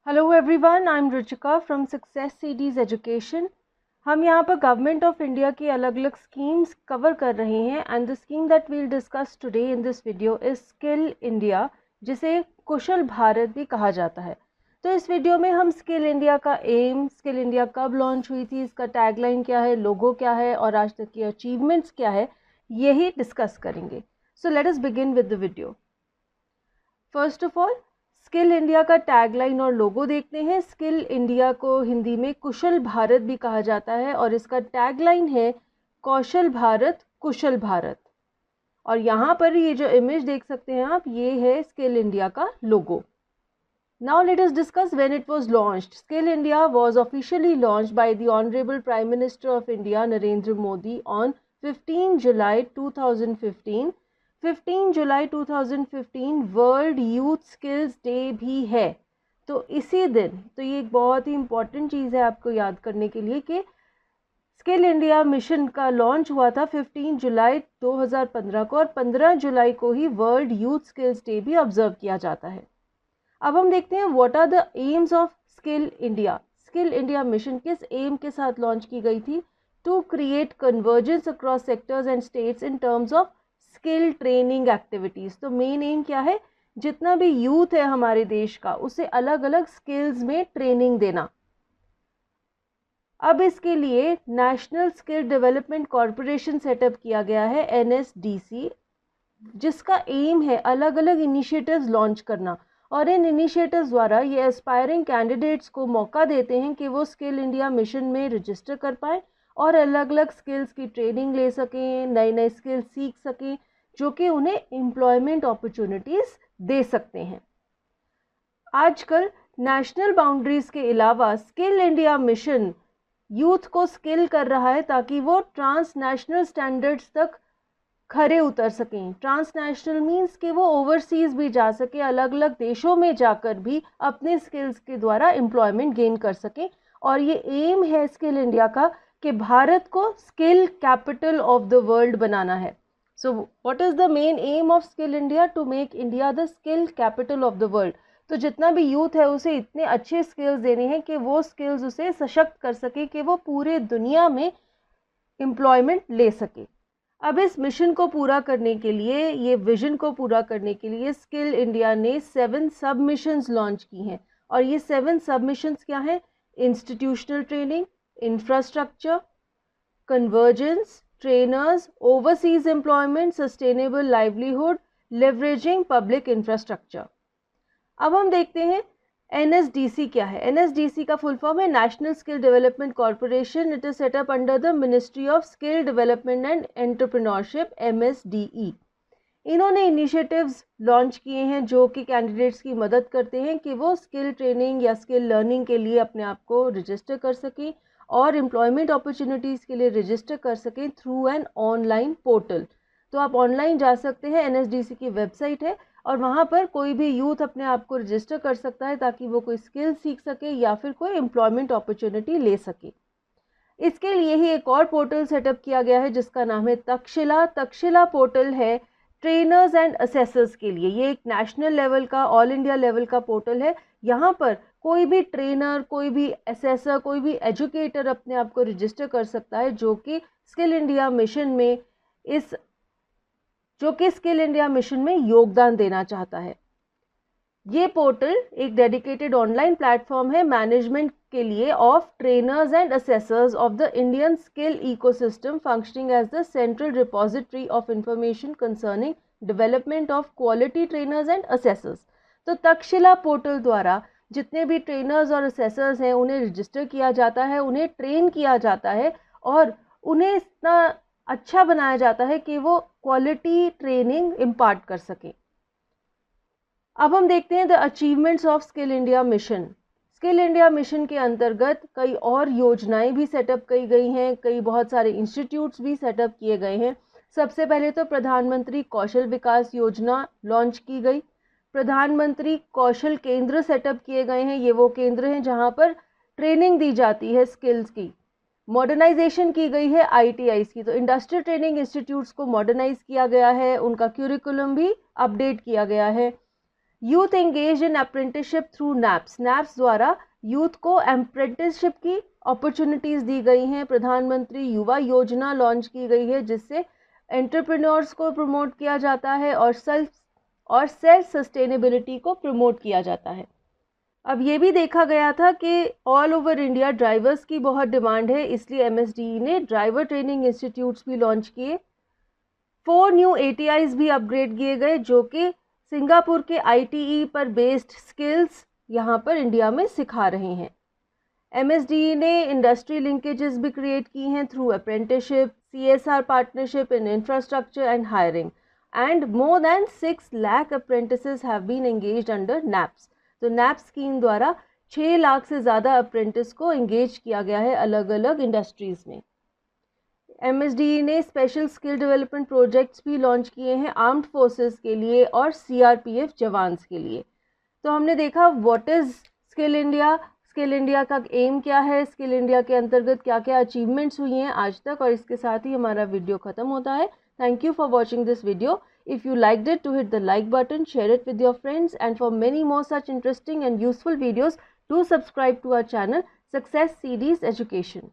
Hello everyone, I am Ruchika from SuccessCDs education. हम यहाँ पर गवर्नमेंट ऑफ इंडिया की अलग अलग स्कीम्स कवर कर रहे हैं and the scheme that we'll discuss today in this video is skill India, जिसे कुशल भारत भी कहा जाता है। तो इस वीडियो में हम स्किल इंडिया का एम, स्किल इंडिया कब लॉन्च हुई थी, इसका टैगलाइन क्या है, लोगो क्या है और आज तक की अचीवमेंट्स क्या है, यही डिस्कस करेंगे। So let us begin with the video. First of all, skill India का टैगलाइन और लोगो देखते हैं। स्किल इंडिया को हिंदी में कुशल भारत भी कहा जाता है और इसका टैगलाइन है कौशल भारत कुशल भारत। और यहाँ पर ये जो इमेज देख सकते हैं आप, ये है स्किल इंडिया का लोगो। Now let us discuss when it was launched. Skill India was officially launched by the Honorable Prime Minister of India Narendra Modi on 15 July 2015. 15 July 2015 world youth skills day भी है। तो इसी दिन, तो ये एक बहुत ही इम्पॉर्टेंट चीज़ है आपको याद करने के लिए कि स्किल इंडिया मिशन का लॉन्च हुआ था 15 जुलाई 2015 को और 15 जुलाई को ही वर्ल्ड यूथ स्किल्स डे भी ऑब्जर्व किया जाता है। अब हम देखते हैं what are the aims of skill India. Skill India mission किस एम के साथ लॉन्च की गई थी? To create convergence across sectors and states in terms of skill training activities. तो मेन एम क्या है? जितना भी यूथ है हमारे देश का, उसे अलग अलग स्किल्स में ट्रेनिंग देना। अब इसके लिए national skill development corporation setup किया गया है, NSDC, जिसका एम है अलग अलग इनिशिएटिव्स लॉन्च करना। और इन इनिशिएटिव्स द्वारा ये एस्पायरिंग कैंडिडेट्स को मौका देते हैं कि वो स्किल इंडिया मिशन में रजिस्टर कर पाएँ और अलग अलग स्किल्स की ट्रेनिंग ले सकें, नए नए स्किल्स सीख सकें, जो कि उन्हें एम्प्लॉयमेंट अपॉर्चुनिटीज़ दे सकते हैं। आजकल नेशनल बाउंड्रीज़ के अलावा स्किल इंडिया मिशन यूथ को स्किल कर रहा है ताकि वो ट्रांसनेशनल स्टैंडर्ड्स तक खरे उतर सकें। ट्रांसनेशनल मीन्स कि वो ओवरसीज़ भी जा सके, अलग अलग देशों में जाकर भी अपने स्किल्स के द्वारा एम्प्लॉयमेंट गेन कर सकें। और ये एम है स्किल इंडिया का कि भारत को skill capital of the world बनाना है। So what is the main aim of skill India? To make India the skill capital of the world. तो जितना भी यूथ है उसे इतने अच्छे स्किल्स देने हैं कि वो स्किल्स उसे सशक्त कर सके कि वो पूरे दुनिया में एम्प्लॉयमेंट ले सके। अब इस मिशन को पूरा करने के लिए, ये विजन को पूरा करने के लिए स्किल इंडिया ने 7 सब मिशंस लॉन्च की हैं। और ये 7 सब मिशंस क्या हैं? Institutional training, infrastructure, convergence, trainers, overseas employment, sustainable livelihood, leveraging public infrastructure. अब हम देखते हैं NSDC क्या है। NSDC का फुल फॉर्म है national skill development corporation. It is setup under the ministry of skill development and entrepreneurship, MSDE। इन्होंने initiatives launch किए हैं जो कि कैंडिडेट्स की मदद करते हैं कि वो स्किल ट्रेनिंग या स्किल लर्निंग के लिए अपने आप को रजिस्टर कर सकें और एम्प्लॉयमेंट अपॉर्चुनिटीज़ के लिए रजिस्टर कर सकें थ्रू एन ऑनलाइन पोर्टल। तो आप ऑनलाइन जा सकते हैं, NSDC की वेबसाइट है और वहाँ पर कोई भी यूथ अपने आप को रजिस्टर कर सकता है ताकि वो कोई स्किल सीख सके या फिर कोई एम्प्लॉयमेंट अपॉर्चुनिटी ले सके। इसके लिए ही एक और पोर्टल सेटअप किया गया है जिसका नाम है तक्षशिला। तक्षशिला पोर्टल है ट्रेनर्स एंड असेसर्स के लिए। ये एक नेशनल लेवल का, ऑल इंडिया लेवल का पोर्टल है। यहाँ पर कोई भी ट्रेनर, कोई भी असेसर, कोई भी एजुकेटर अपने आप को रजिस्टर कर सकता है जो कि स्किल इंडिया मिशन में योगदान देना चाहता है। ये पोर्टल एक डेडिकेटेड ऑनलाइन प्लेटफॉर्म है मैनेजमेंट के लिए of trainers and assessors of the Indian skill ecosystem, functioning as the central repository of information concerning development of quality trainers and assessors. तो तक्षशिला पोर्टल द्वारा जितने भी ट्रेनर्स और असेसर्स हैं उन्हें रजिस्टर किया जाता है, उन्हें ट्रेन किया जाता है और उन्हें इतना अच्छा बनाया जाता है कि वो क्वालिटी ट्रेनिंग इम्पार्ट कर सकें। अब हम देखते हैं the achievements of skill India mission. Skill India mission के अंतर्गत कई और योजनाएं भी सेटअप की गई हैं, कई बहुत सारे इंस्टीट्यूट्स भी सेटअप किए गए हैं। सबसे पहले तो प्रधानमंत्री कौशल विकास योजना लॉन्च की गई। प्रधानमंत्री कौशल केंद्र सेटअप किए गए हैं। ये वो केंद्र हैं जहाँ पर ट्रेनिंग दी जाती है स्किल्स की। मॉडर्नाइजेशन की गई है ITIs की, तो इंडस्ट्रियल ट्रेनिंग इंस्टीट्यूट्स को मॉडर्नाइज किया गया है, उनका क्यूरिकुलम भी अपडेट किया गया है। Youth engage in apprenticeship through naps. Naps द्वारा यूथ को अप्रेंटिसशिप की अपॉर्चुनिटीज़ दी गई हैं। प्रधानमंत्री युवा योजना लॉन्च की गई है जिससे एंटरप्रेन्योर्स को प्रमोट किया जाता है और सेल्फ सस्टेनेबिलिटी को प्रमोट किया जाता है। अब ये भी देखा गया था कि ऑल ओवर इंडिया ड्राइवर्स की बहुत डिमांड है, इसलिए MSDE ने ड्राइवर ट्रेनिंग इंस्टीट्यूट्स भी लॉन्च किए। 4 न्यू ATIs भी अपग्रेड किए गए जो कि सिंगापुर के ITE पर बेस्ड स्किल्स यहाँ पर इंडिया में सिखा रहे हैं। MSDE ने इंडस्ट्री लिंकेजेस भी क्रिएट की हैं through apprenticeship, CSR partnership in infrastructure and hiring, and more than 6 lakh apprentices have been engaged under NAPS। तो NAPS स्कीम द्वारा 6 लाख से ज़्यादा अप्रेंटिस को एंगेज किया गया है अलग अलग इंडस्ट्रीज़ में। MSDE ने स्पेशल स्किल डेवलपमेंट प्रोजेक्ट्स भी लॉन्च किए हैं आर्म्ड फोर्सेस के लिए और CRPF जवान्स के लिए। तो हमने देखा what is skill India, skill India का एम क्या है, स्किल इंडिया के अंतर्गत क्या क्या अचीवमेंट्स हुई हैं आज तक, और इसके साथ ही हमारा वीडियो ख़त्म होता है। Thank you for watching this video. If you liked it, to hit the like button, share it with your friends, and for many more such interesting and useful videos, do subscribe to our channel SuccessCDs Education.